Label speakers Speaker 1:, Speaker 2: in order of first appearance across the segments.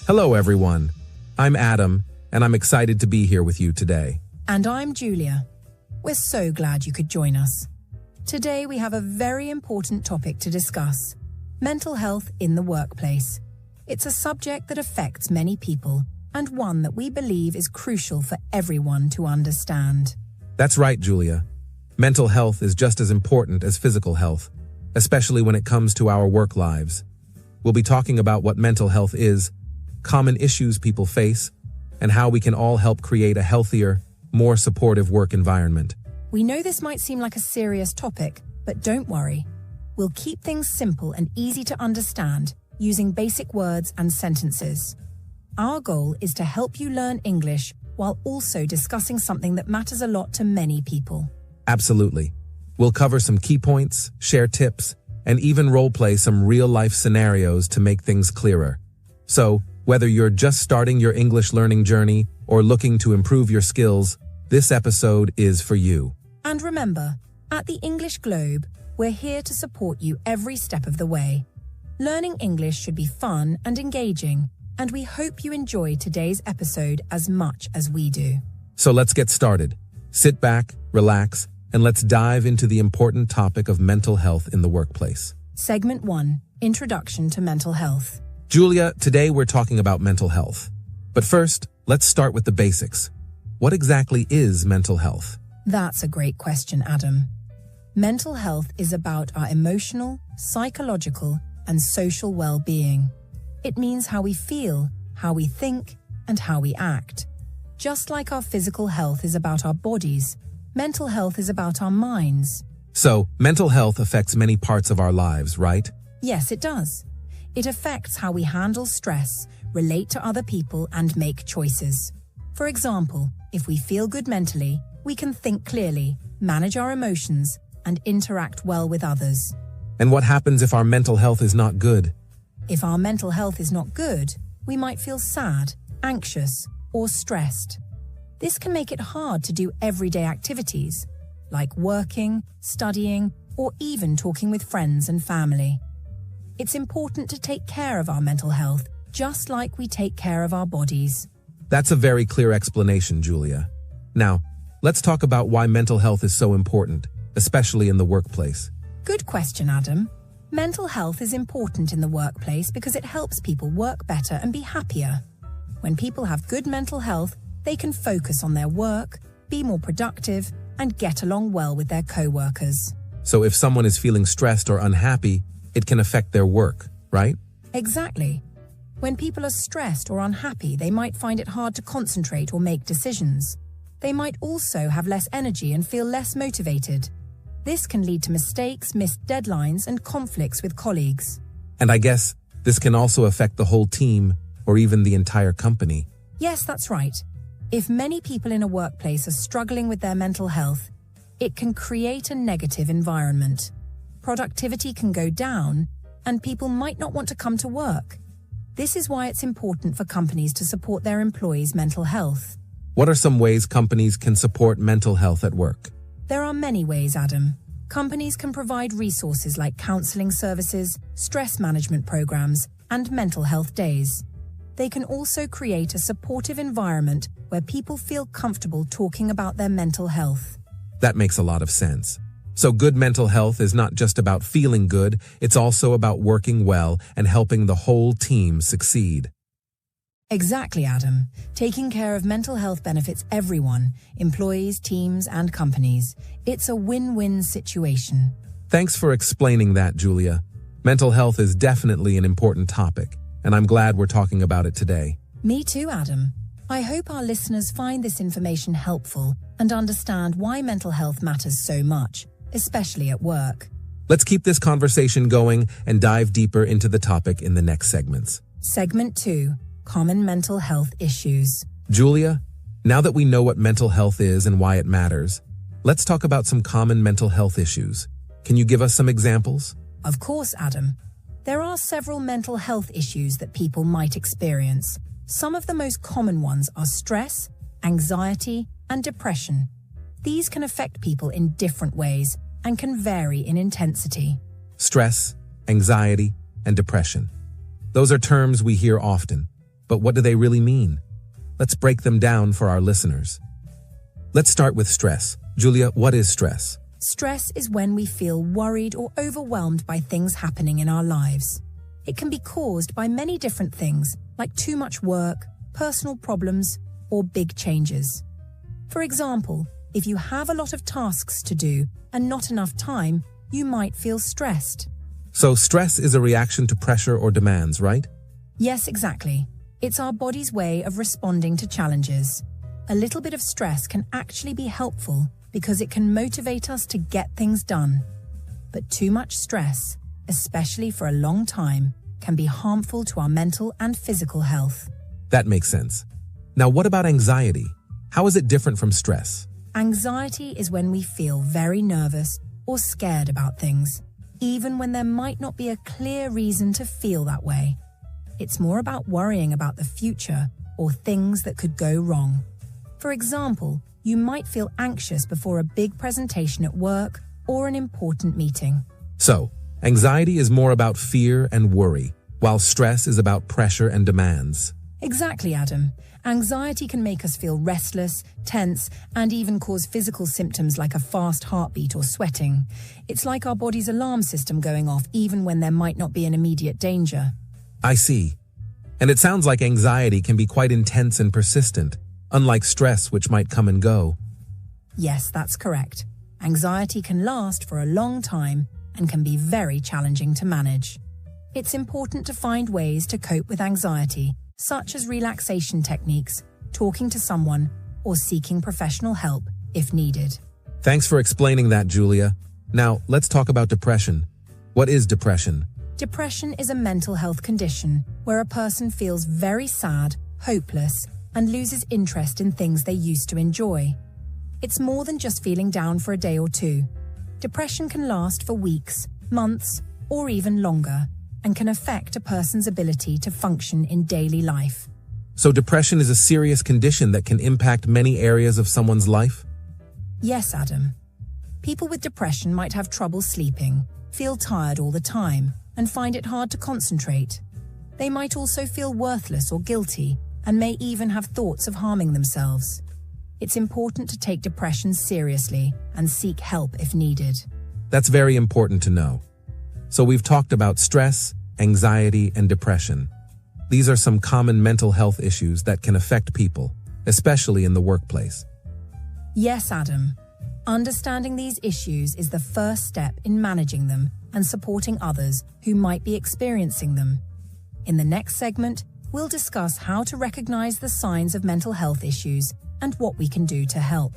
Speaker 1: Hello, everyone. I'm Adam, and I'm excited to be here with you today.
Speaker 2: And I'm Julia. We're so glad you could join us. Today we have a very important topic to discuss: mental health in the workplace. It's a subject that affects many people, and one that we believe is crucial for everyone to understand.
Speaker 1: That's right, Julia. Mental health is just as important as physical health, especially when it comes to our work lives. We'll be talking about what mental health is, common issues people face, and how we can all help create a healthier, more supportive work environment.
Speaker 2: We know this might seem like a serious topic, but don't worry. We'll keep things simple and easy to understand using basic words and sentences. Our goal is to help you learn English while also discussing something that matters a lot to many people.
Speaker 1: Absolutely. We'll cover some key points, share tips, and even role-play some real-life scenarios to make things clearer. So, whether you're just starting your English learning journey or looking to improve your skills, this episode is for you.
Speaker 2: And remember, at the English Globe, we're here to support you every step of the way. Learning English should be fun and engaging, and we hope you enjoy today's episode as much as we do.
Speaker 1: So let's get started. Sit back, relax, and let's dive into the important topic of mental health in the workplace.
Speaker 2: Segment 1, Introduction to Mental Health.
Speaker 1: Julia, today we're talking about mental health. But first, let's start with the basics. What exactly is mental health?
Speaker 2: That's a great question, Adam. Mental health is about our emotional, psychological, and social well-being. It means how we feel, how we think, and how we act. Just like our physical health is about our bodies, mental health is about our minds.
Speaker 1: So, mental health affects many parts of our lives, right?
Speaker 2: Yes, it does. It affects how we handle stress, relate to other people, and make choices. For example, if we feel good mentally, we can think clearly, manage our emotions, and interact well with others.
Speaker 1: And what happens if our mental health is not good?
Speaker 2: If our mental health is not good, we might feel sad, anxious, or stressed. This can make it hard to do everyday activities, like working, studying, or even talking with friends and family. It's important to take care of our mental health, just like we take care of our bodies.
Speaker 1: That's a very clear explanation, Julia. Now, let's talk about why mental health is so important, especially in the workplace.
Speaker 2: Good question, Adam. Mental health is important in the workplace because it helps people work better and be happier. When people have good mental health, they can focus on their work, be more productive, and get along well with their co-workers.
Speaker 1: So if someone is feeling stressed or unhappy, it can affect their work, right?
Speaker 2: Exactly. When people are stressed or unhappy, they might find it hard to concentrate or make decisions. They might also have less energy and feel less motivated. This can lead to mistakes, missed deadlines, and conflicts with colleagues.
Speaker 1: And I guess this can also affect the whole team or even the entire company.
Speaker 2: Yes, that's right. If many people in a workplace are struggling with their mental health, it can create a negative environment. Productivity can go down, and people might not want to come to work. This is why it's important for companies to support their employees' mental health.
Speaker 1: What are some ways companies can support mental health at work?
Speaker 2: There are many ways, Adam. Companies can provide resources like counseling services, stress management programs, and mental health days. They can also create a supportive environment where people feel comfortable talking about their mental health.
Speaker 1: That makes a lot of sense. So good mental health is not just about feeling good, it's also about working well and helping the whole team succeed.
Speaker 2: Exactly, Adam. Taking care of mental health benefits everyone, employees, teams, and companies. It's a win-win situation.
Speaker 1: Thanks for explaining that, Julia. Mental health is definitely an important topic, and I'm glad we're talking about it today.
Speaker 2: Me too, Adam. I hope our listeners find this information helpful and understand why mental health matters so much, especially at work.
Speaker 1: Let's keep this conversation going and dive deeper into the topic in the next segments.
Speaker 2: Segment 2. Common mental health issues.
Speaker 1: Julia, now that we know what mental health is and why it matters, let's talk about some common mental health issues. Can you give us some examples?
Speaker 2: Of course, Adam. There are several mental health issues that people might experience. Some of the most common ones are stress, anxiety, and depression. These can affect people in different ways and can vary in intensity.
Speaker 1: Stress, anxiety, and depression. Those are terms we hear often. But what do they really mean? Let's break them down for our listeners. Let's start with stress. Julia, what is stress?
Speaker 2: Stress is when we feel worried or overwhelmed by things happening in our lives. It can be caused by many different things, like too much work, personal problems, or big changes. For example, if you have a lot of tasks to do and not enough time, you might feel stressed.
Speaker 1: So stress is a reaction to pressure or demands, right?
Speaker 2: Yes, exactly. It's our body's way of responding to challenges. A little bit of stress can actually be helpful because it can motivate us to get things done. But too much stress, especially for a long time, can be harmful to our mental and physical health.
Speaker 1: That makes sense. Now, what about anxiety? How is it different from stress?
Speaker 2: Anxiety is when we feel very nervous or scared about things, even when there might not be a clear reason to feel that way. It's more about worrying about the future or things that could go wrong. For example, you might feel anxious before a big presentation at work or an important meeting.
Speaker 1: So, anxiety is more about fear and worry, while stress is about pressure and demands.
Speaker 2: Exactly, Adam. Anxiety can make us feel restless, tense, and even cause physical symptoms like a fast heartbeat or sweating. It's like our body's alarm system going off even when there might not be an immediate danger.
Speaker 1: I see. And it sounds like anxiety can be quite intense and persistent, unlike stress, which might come and go.
Speaker 2: Yes, that's correct. Anxiety can last for a long time and can be very challenging to manage. It's important to find ways to cope with anxiety, such as relaxation techniques, talking to someone, or seeking professional help if needed.
Speaker 1: Thanks for explaining that, Julia. Now, let's talk about depression. What is depression?
Speaker 2: Depression is a mental health condition where a person feels very sad, hopeless, and loses interest in things they used to enjoy. It's more than just feeling down for a day or two. Depression can last for weeks, months, or even longer, and can affect a person's ability to function in daily life.
Speaker 1: So depression is a serious condition that can impact many areas of someone's life?
Speaker 2: Yes, Adam. People with depression might have trouble sleeping, feel tired all the time, and find it hard to concentrate. They might also feel worthless or guilty, and may even have thoughts of harming themselves. It's important to take depression seriously and seek help if needed.
Speaker 1: That's very important to know. So we've talked about stress, anxiety, and depression. These are some common mental health issues that can affect people, especially in the workplace.
Speaker 2: Yes, Adam. Understanding these issues is the first step in managing them and supporting others who might be experiencing them. In the next segment, we'll discuss how to recognize the signs of mental health issues and what we can do to help.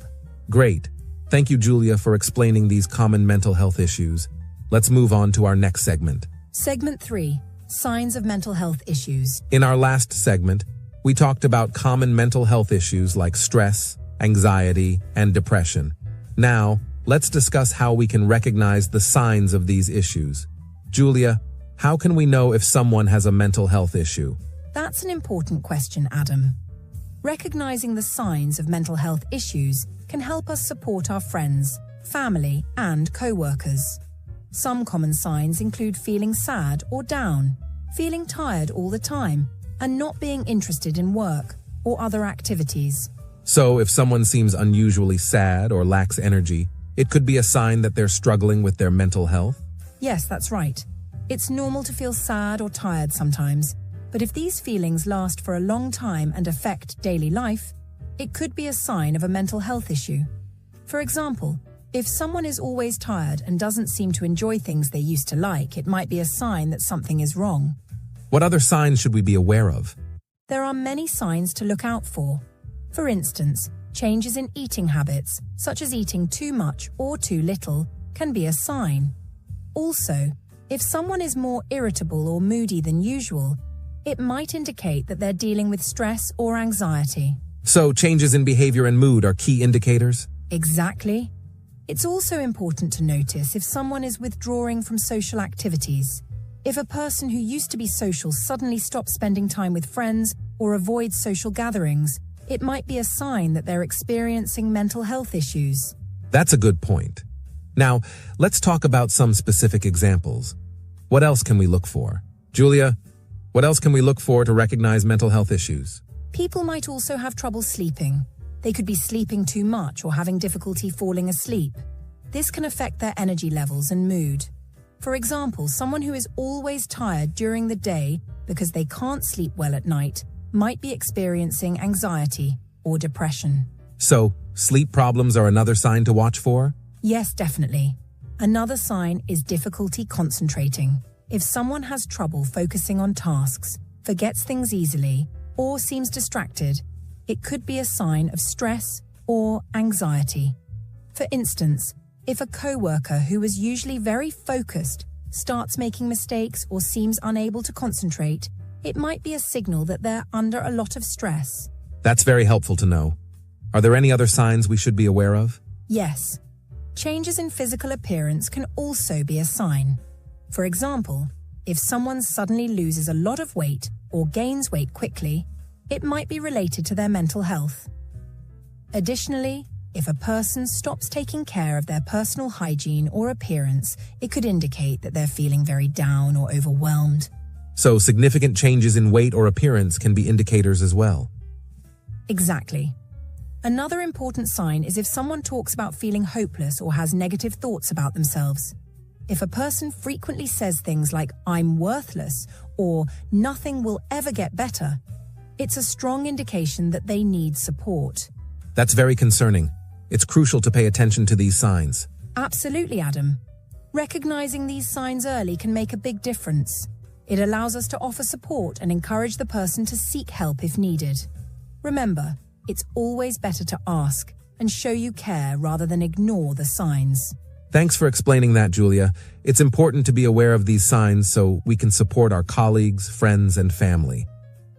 Speaker 1: Great. Thank you, Julia, for explaining these common mental health issues. Let's move on to our next segment.
Speaker 2: Segment 3. Signs of mental health issues.
Speaker 1: In our last segment, we talked about common mental health issues like stress, anxiety, and depression. Now, let's discuss how we can recognize the signs of these issues. Julia, how can we know if someone has a mental health issue?
Speaker 2: That's an important question, Adam. Recognizing the signs of mental health issues can help us support our friends, family, and co-workers. Some common signs include feeling sad or down, feeling tired all the time, and not being interested in work or other activities.
Speaker 1: So, if someone seems unusually sad or lacks energy, it could be a sign that they're struggling with their mental health?
Speaker 2: Yes, that's right. It's normal to feel sad or tired sometimes, but if these feelings last for a long time and affect daily life, it could be a sign of a mental health issue. For example, if someone is always tired and doesn't seem to enjoy things they used to like, it might be a sign that something is wrong.
Speaker 1: What other signs should we be aware of?
Speaker 2: There are many signs to look out for. For instance, changes in eating habits, such as eating too much or too little, can be a sign. Also, if someone is more irritable or moody than usual, it might indicate that they're dealing with stress or anxiety.
Speaker 1: So, changes in behavior and mood are key indicators?
Speaker 2: Exactly. It's also important to notice if someone is withdrawing from social activities. If a person who used to be social suddenly stops spending time with friends or avoids social gatherings, it might be a sign that they're experiencing mental health issues.
Speaker 1: That's a good point. Now, let's talk about some specific examples. What else can we look for? Julia, What else can we look for to recognize mental health issues?
Speaker 2: People might also have trouble sleeping. They could be sleeping too much or having difficulty falling asleep. This can affect their energy levels and mood. For example, someone who is always tired during the day because they can't sleep well at night might be experiencing anxiety or depression.
Speaker 1: So, sleep problems are another sign to watch for?
Speaker 2: Yes, definitely. Another sign is difficulty concentrating. If someone has trouble focusing on tasks, forgets things easily, or seems distracted, it could be a sign of stress or anxiety. For instance, if a coworker who is usually very focused starts making mistakes or seems unable to concentrate, it might be a signal that they're under a lot of stress.
Speaker 1: That's very helpful to know. Are there any other signs we should be aware of?
Speaker 2: Yes. Changes in physical appearance can also be a sign. For example, if someone suddenly loses a lot of weight or gains weight quickly, it might be related to their mental health. Additionally, if a person stops taking care of their personal hygiene or appearance, it could indicate that they're feeling very down or overwhelmed.
Speaker 1: So, significant changes in weight or appearance can be indicators as well.
Speaker 2: Exactly. Another important sign is if someone talks about feeling hopeless or has negative thoughts about themselves. If a person frequently says things like, "I'm worthless," or "nothing will ever get better," it's a strong indication that they need support.
Speaker 1: That's very concerning. It's crucial to pay attention to these signs.
Speaker 2: Absolutely, Adam. Recognizing these signs early can make a big difference. It allows us to offer support and encourage the person to seek help if needed. Remember, it's always better to ask and show you care rather than ignore the signs.
Speaker 1: Thanks for explaining that, Julia. It's important to be aware of these signs so we can support our colleagues, friends, and family.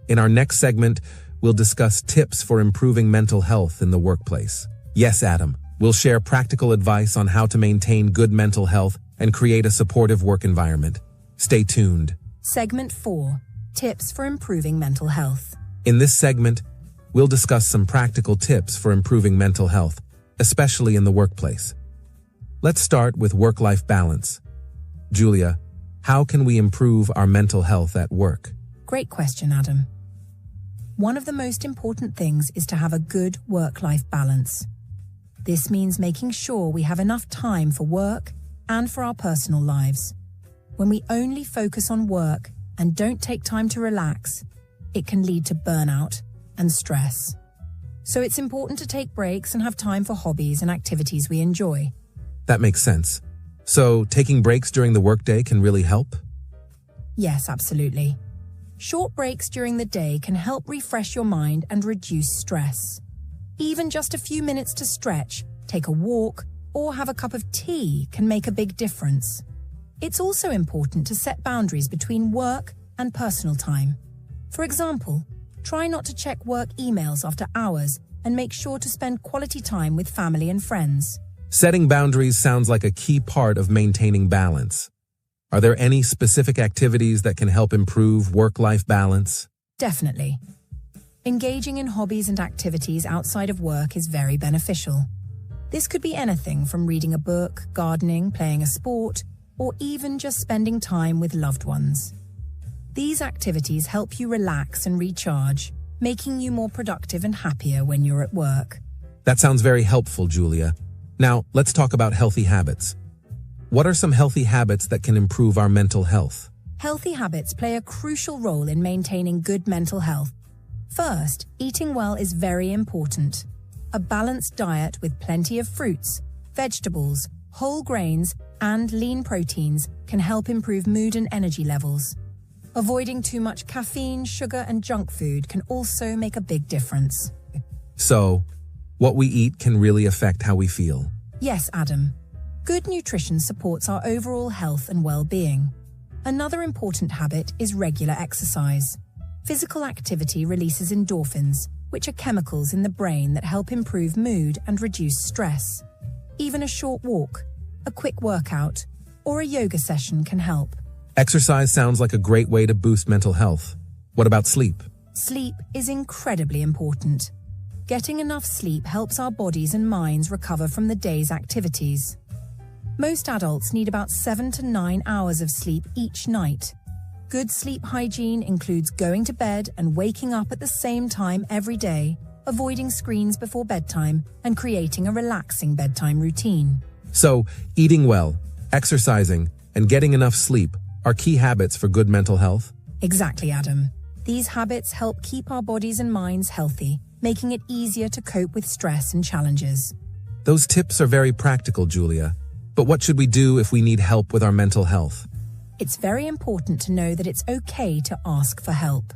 Speaker 1: In our next segment, we'll discuss tips for improving mental health in the workplace. Yes, Adam, we'll share practical advice on how to maintain good mental health and create a supportive work environment. Stay tuned.
Speaker 2: Segment 4. Tips for improving mental health.
Speaker 1: In this segment, we'll discuss some practical tips for improving mental health, especially in the workplace. Let's start with work-life balance. Julia, how can we improve our mental health at work?
Speaker 2: Great question, Adam. One of the most important things is to have a good work-life balance. This means making sure we have enough time for work and for our personal lives. When we only focus on work and don't take time to relax, it can lead to burnout and stress. So it's important to take breaks and have time for hobbies and activities we enjoy.
Speaker 1: That makes sense. So, taking breaks during the workday can really help?
Speaker 2: Yes, absolutely. Short breaks during the day can help refresh your mind and reduce stress. Even just a few minutes to stretch, take a walk, or have a cup of tea can make a big difference. It's also important to set boundaries between work and personal time. For example, try not to check work emails after hours and make sure to spend quality time with family and friends.
Speaker 1: Setting boundaries sounds like a key part of maintaining balance. Are there any specific activities that can help improve work-life balance?
Speaker 2: Definitely. Engaging in hobbies and activities outside of work is very beneficial. This could be anything from reading a book, gardening, playing a sport, or even just spending time with loved ones. These activities help you relax and recharge, making you more productive and happier when you're at work.
Speaker 1: That sounds very helpful, Julia. Now, let's talk about healthy habits. What are some healthy habits that can improve our mental health?
Speaker 2: Healthy habits play a crucial role in maintaining good mental health. First, eating well is very important. A balanced diet with plenty of fruits, vegetables, whole grains, and lean proteins can help improve mood and energy levels. Avoiding too much caffeine, sugar, and junk food can also make a big difference.
Speaker 1: So, what we eat can really affect how we feel.
Speaker 2: Yes, Adam. Good nutrition supports our overall health and well-being. Another important habit is regular exercise. Physical activity releases endorphins, which are chemicals in the brain that help improve mood and reduce stress. Even a short walk, a quick workout, or a yoga session can help.
Speaker 1: Exercise sounds like a great way to boost mental health. What about sleep?
Speaker 2: Sleep is incredibly important. Getting enough sleep helps our bodies and minds recover from the day's activities. Most adults need about 7 to 9 hours of sleep each night. Good sleep hygiene includes going to bed and waking up at the same time every day, avoiding screens before bedtime, and creating a relaxing bedtime routine.
Speaker 1: So, eating well, exercising, and getting enough sleep are key habits for good mental health?
Speaker 2: Exactly, Adam. These habits help keep our bodies and minds healthy, making it easier to cope with stress and challenges.
Speaker 1: Those tips are very practical, Julia. But what should we do if we need help with our mental health?
Speaker 2: It's very important to know that it's okay to ask for help.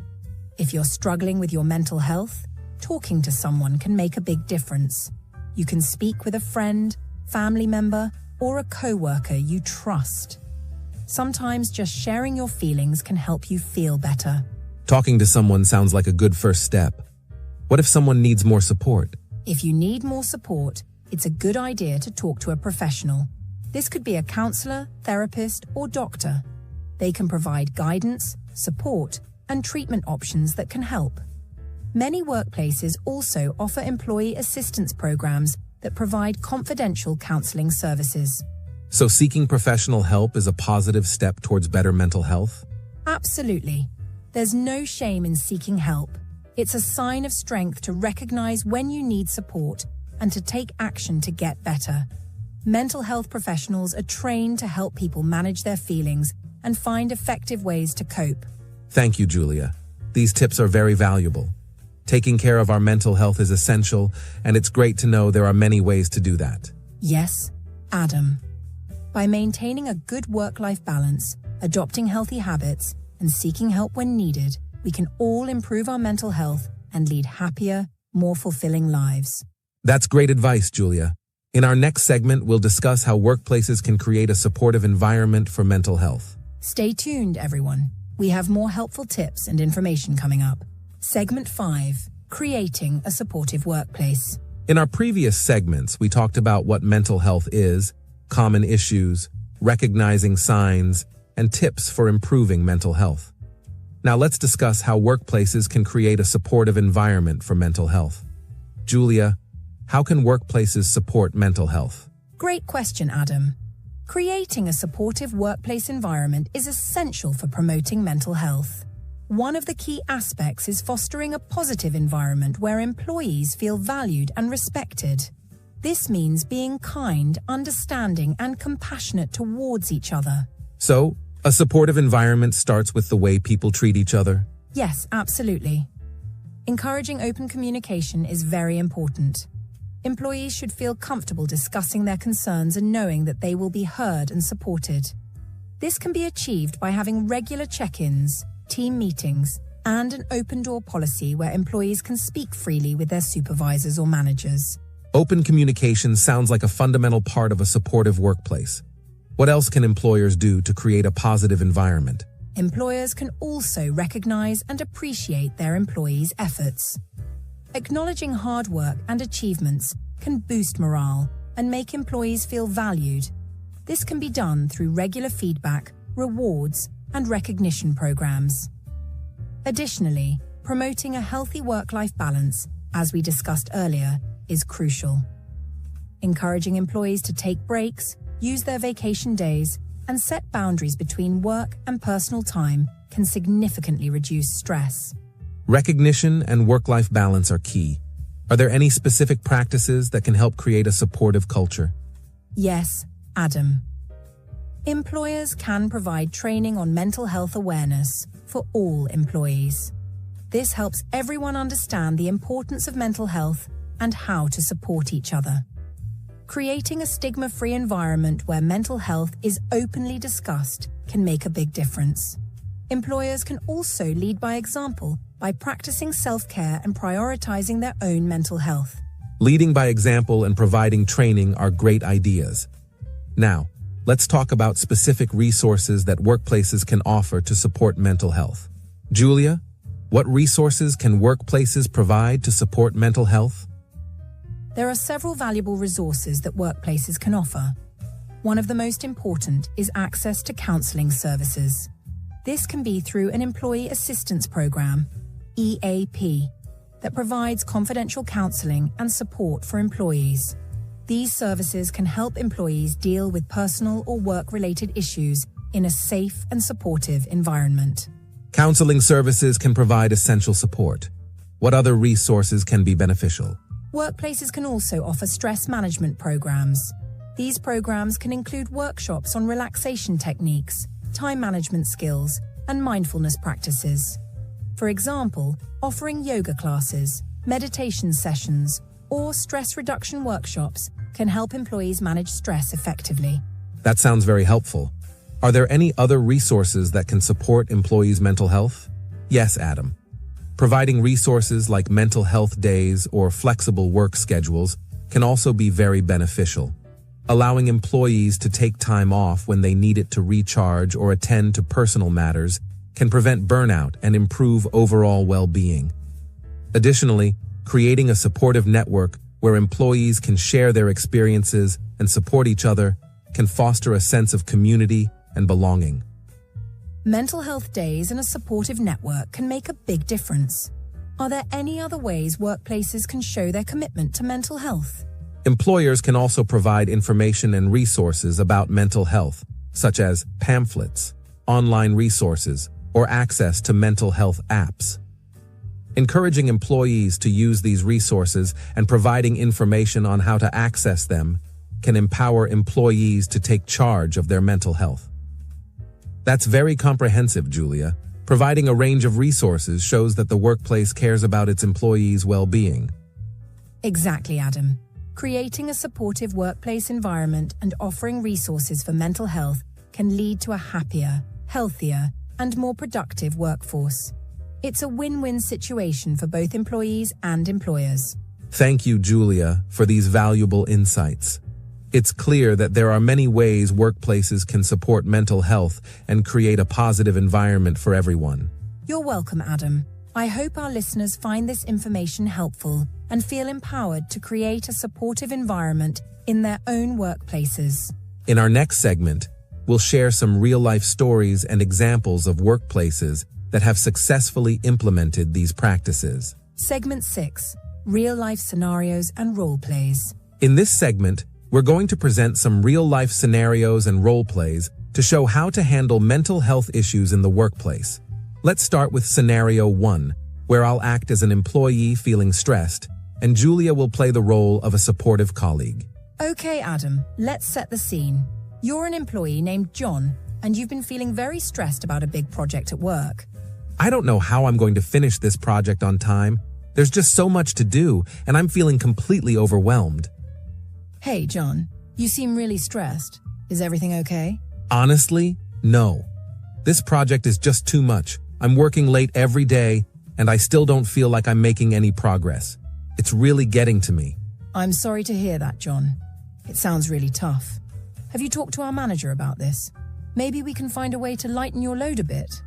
Speaker 2: If you're struggling with your mental health, talking to someone can make a big difference. You can speak with a friend, family member, or a coworker you trust. Sometimes just sharing your feelings can help you feel better.
Speaker 1: Talking to someone sounds like a good first step. What if someone needs more support?
Speaker 2: If you need more support, it's a good idea to talk to a professional. This could be a counselor, therapist, or doctor. They can provide guidance, support, and treatment options that can help. Many workplaces also offer employee assistance programs that provide confidential counseling services.
Speaker 1: So seeking professional help is a positive step towards better mental health?
Speaker 2: Absolutely. There's no shame in seeking help. It's a sign of strength to recognize when you need support and to take action to get better. Mental health professionals are trained to help people manage their feelings and find effective ways to cope.
Speaker 1: Thank you, Julia. These tips are very valuable. Taking care of our mental health is essential, and it's great to know there are many ways to do that.
Speaker 2: Yes, Adam. By maintaining a good work-life balance, adopting healthy habits, and seeking help when needed, we can all improve our mental health and lead happier, more fulfilling lives.
Speaker 1: That's great advice, Julia. In our next segment, we'll discuss how workplaces can create a supportive environment for mental health.
Speaker 2: Stay tuned, everyone. We have more helpful tips and information coming up. Segment 5, Creating a Supportive Workplace.
Speaker 1: In our previous segments, we talked about what mental health is, common issues, recognizing signs, and tips for improving mental health. Now let's discuss how workplaces can create a supportive environment for mental health. Julia, how can workplaces support mental health?
Speaker 2: Great question, Adam. Creating a supportive workplace environment is essential for promoting mental health. One of the key aspects is fostering a positive environment where employees feel valued and respected. This means being kind, understanding, and compassionate towards each other.
Speaker 1: So, a supportive environment starts with the way people treat each other?
Speaker 2: Yes, absolutely. Encouraging open communication is very important. Employees should feel comfortable discussing their concerns and knowing that they will be heard and supported. This can be achieved by having regular check-ins, team meetings, and an open-door policy where employees can speak freely with their supervisors or managers.
Speaker 1: Open communication sounds like a fundamental part of a supportive workplace. What else can employers do to create a positive environment?
Speaker 2: Employers can also recognize and appreciate their employees' efforts. Acknowledging hard work and achievements can boost morale and make employees feel valued. This can be done through regular feedback, rewards, and recognition programs. Additionally, promoting a healthy work-life balance, as we discussed earlier, is crucial. Encouraging employees to take breaks, use their vacation days, and set boundaries between work and personal time can significantly reduce stress.
Speaker 1: Recognition and work-life balance are key. Are there any specific practices that can help create a supportive culture?
Speaker 2: Yes, Adam. Employers can provide training on mental health awareness for all employees. This helps everyone understand the importance of mental health and how to support each other. Creating a stigma-free environment where mental health is openly discussed can make a big difference. Employers can also lead by example by practicing self-care and prioritizing their own mental health.
Speaker 1: Leading by example and providing training are great ideas. Now, let's talk about specific resources that workplaces can offer to support mental health. Julia, what resources can workplaces provide to support mental health?
Speaker 2: There are several valuable resources that workplaces can offer. One of the most important is access to counseling services. This can be through an employee assistance program, EAP, that provides confidential counseling and support for employees. These services can help employees deal with personal or work-related issues in a safe and supportive environment.
Speaker 1: Counseling services can provide essential support. What other resources can be beneficial?
Speaker 2: Workplaces can also offer stress management programs. These programs can include workshops on relaxation techniques, time management skills, and mindfulness practices. For example, offering yoga classes, meditation sessions, or stress reduction workshops can help employees manage stress effectively.
Speaker 1: That sounds very helpful. Are there any other resources that can support employees' mental health? Yes, Adam. Providing resources like mental health days or flexible work schedules can also be very beneficial. Allowing employees to take time off when they need it to recharge or attend to personal matters can prevent burnout and improve overall well-being. Additionally, creating a supportive network where employees can share their experiences and support each other can foster a sense of community and belonging.
Speaker 2: Mental health days and a supportive network can make a big difference. Are there any other ways workplaces can show their commitment to mental health?
Speaker 1: Employers can also provide information and resources about mental health, such as pamphlets, online resources, or access to mental health apps. Encouraging employees to use these resources and providing information on how to access them can empower employees to take charge of their mental health. That's very comprehensive, Julia. Providing a range of resources shows that the workplace cares about its employees' well-being.
Speaker 2: Exactly, Adam. Creating a supportive workplace environment and offering resources for mental health can lead to a happier, healthier, and more productive workforce. It's a win-win situation for both employees and employers.
Speaker 1: Thank you, Julia, for these valuable insights. It's clear that there are many ways workplaces can support mental health and create a positive environment for everyone.
Speaker 2: You're welcome, Adam. I hope our listeners find this information helpful and feel empowered to create a supportive environment in their own workplaces.
Speaker 1: In our next segment, we'll share some real-life stories and examples of workplaces that have successfully implemented these practices.
Speaker 2: Segment 6. Real-life scenarios and role plays.
Speaker 1: In this segment, we're going to present some real-life scenarios and role plays to show how to handle mental health issues in the workplace. Let's start with scenario 1, where I'll act as an employee feeling stressed, and Julia will play the role of a supportive colleague.
Speaker 2: Okay, Adam, let's set the scene. You're an employee named John, and you've been feeling very stressed about a big project at work.
Speaker 1: I don't know how I'm going to finish this project on time. There's just so much to do, and I'm feeling completely overwhelmed.
Speaker 2: Hey, John, you seem really stressed. Is everything okay?
Speaker 1: Honestly, no. This project is just too much. I'm working late every day, and I still don't feel like I'm making any progress. It's really getting to me.
Speaker 2: I'm sorry to hear that, John. It sounds really tough. Have you talked to our manager about this? Maybe we can find a way to lighten your load a bit.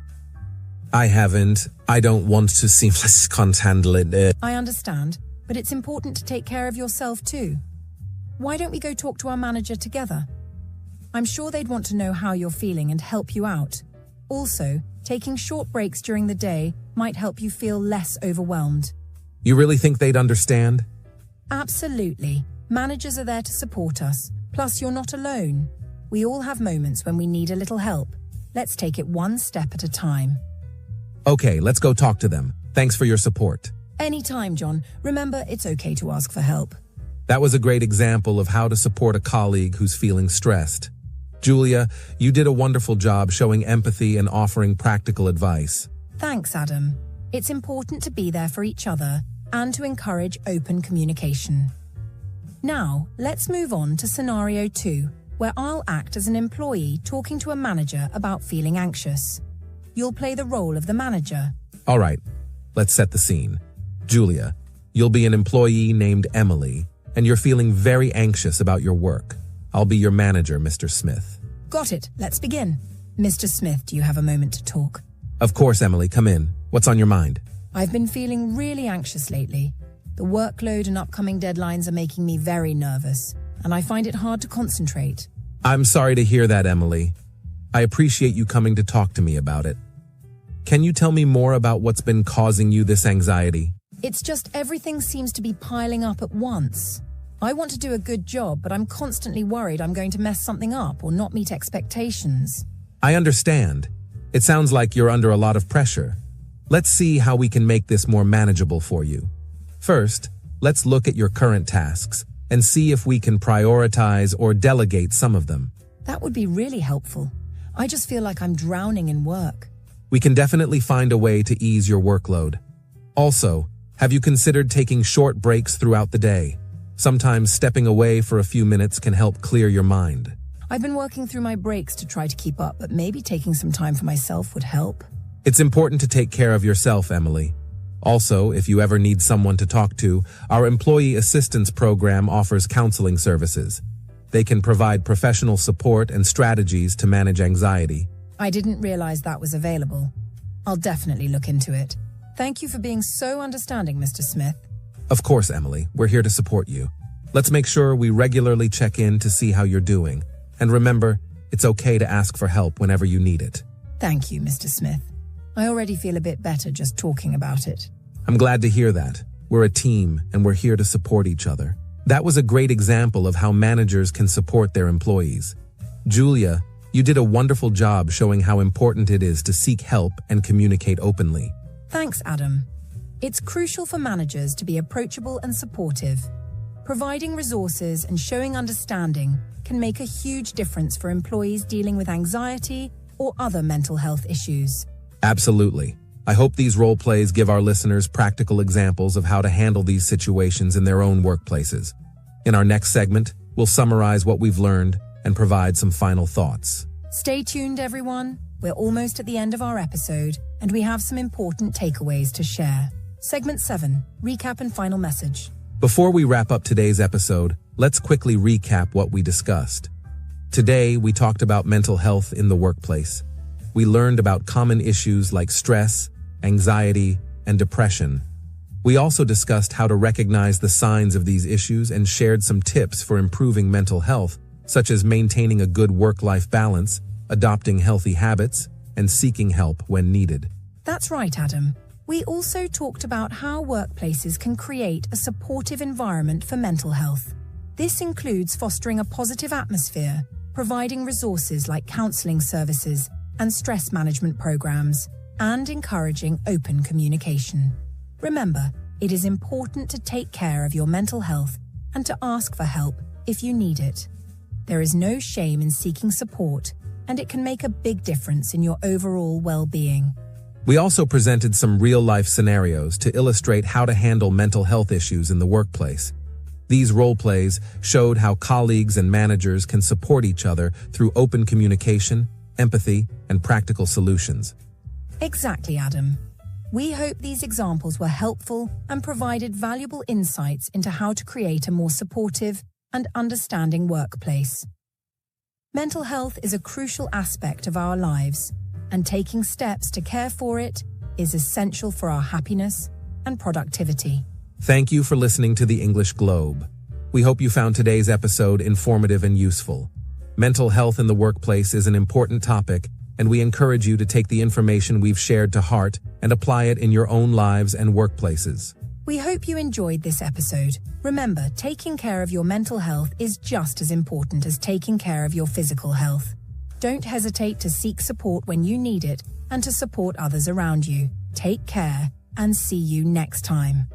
Speaker 1: I haven't. I don't want to seem like I can't handle it.
Speaker 2: I understand, but it's important to take care of yourself too. Why don't we go talk to our manager together? I'm sure they'd want to know how you're feeling and help you out. Also, taking short breaks during the day might help you feel less overwhelmed.
Speaker 1: You really think they'd understand?
Speaker 2: Absolutely. Managers are there to support us. Plus, you're not alone. We all have moments when we need a little help. Let's take it one step at a time.
Speaker 1: Okay, let's go talk to them. Thanks for your support.
Speaker 2: Anytime, John. Remember, it's okay to ask for help.
Speaker 1: That was a great example of how to support a colleague who's feeling stressed. Julia, you did a wonderful job showing empathy and offering practical advice.
Speaker 2: Thanks, Adam. It's important to be there for each other and to encourage open communication. Now, let's move on to scenario 2, where I'll act as an employee talking to a manager about feeling anxious. You'll play the role of the manager.
Speaker 1: All right, let's set the scene. Julia, you'll be an employee named Emily, and you're feeling very anxious about your work. I'll be your manager, Mr. Smith.
Speaker 2: Got it. Let's begin. Mr. Smith, do you have a moment to talk?
Speaker 1: Of course, Emily, come in. What's on your mind?
Speaker 2: I've been feeling really anxious lately. The workload and upcoming deadlines are making me very nervous, and I find it hard to concentrate.
Speaker 1: I'm sorry to hear that, Emily. I appreciate you coming to talk to me about it. Can you tell me more about what's been causing you this anxiety?
Speaker 2: It's just everything seems to be piling up at once. I want to do a good job, but I'm constantly worried I'm going to mess something up or not meet expectations.
Speaker 1: I understand. It sounds like you're under a lot of pressure. Let's see how we can make this more manageable for you. First, let's look at your current tasks and see if we can prioritize or delegate some of them.
Speaker 2: That would be really helpful. I just feel like I'm drowning in work.
Speaker 1: We can definitely find a way to ease your workload. Also, have you considered taking short breaks throughout the day? Sometimes stepping away for a few minutes can help clear your mind.
Speaker 2: I've been working through my breaks to try to keep up, but maybe taking some time for myself would help.
Speaker 1: It's important to take care of yourself, Emily. Also, if you ever need someone to talk to, our Employee Assistance Program offers counseling services. They can provide professional support and strategies to manage anxiety.
Speaker 2: I didn't realize that was available. I'll definitely look into it. Thank you for being so understanding, Mr. Smith.
Speaker 1: Of course, Emily, we're here to support you. Let's make sure we regularly check in to see how you're doing. And remember, it's okay to ask for help whenever you need it.
Speaker 2: Thank you, Mr. Smith. I already feel a bit better just talking about it.
Speaker 1: I'm glad to hear that. We're a team and we're here to support each other. That was a great example of how managers can support their employees. Julia, you did a wonderful job showing how important it is to seek help and communicate openly.
Speaker 2: Thanks, Adam. It's crucial for managers to be approachable and supportive. Providing resources and showing understanding can make a huge difference for employees dealing with anxiety or other mental health issues.
Speaker 1: Absolutely. I hope these role plays give our listeners practical examples of how to handle these situations in their own workplaces. In our next segment, we'll summarize what we've learned and provide some final thoughts.
Speaker 2: Stay tuned, everyone. We're almost at the end of our episode, and we have some important takeaways to share. Segment 7, Recap and Final Message.
Speaker 1: Before we wrap up today's episode, let's quickly recap what we discussed. Today, we talked about mental health in the workplace. We learned about common issues like stress, anxiety, and depression. We also discussed how to recognize the signs of these issues and shared some tips for improving mental health, such as maintaining a good work-life balance, adopting healthy habits, and seeking help when needed.
Speaker 2: That's right, Adam. We also talked about how workplaces can create a supportive environment for mental health. This includes fostering a positive atmosphere, providing resources like counseling services and stress management programs, and encouraging open communication. Remember, it is important to take care of your mental health and to ask for help if you need it. There is no shame in seeking support, and it can make a big difference in your overall well-being.
Speaker 1: We also presented some real-life scenarios to illustrate how to handle mental health issues in the workplace. These role plays showed how colleagues and managers can support each other through open communication, empathy, and practical solutions.
Speaker 2: Exactly, Adam. We hope these examples were helpful and provided valuable insights into how to create a more supportive and understanding workplace. Mental health is a crucial aspect of our lives, and taking steps to care for it is essential for our happiness and productivity.
Speaker 1: Thank you for listening to the English Globe. We hope you found today's episode informative and useful. Mental health in the workplace is an important topic, and we encourage you to take the information we've shared to heart and apply it in your own lives and workplaces.
Speaker 2: We hope you enjoyed this episode. Remember, taking care of your mental health is just as important as taking care of your physical health. Don't hesitate to seek support when you need it and to support others around you. Take care and see you next time.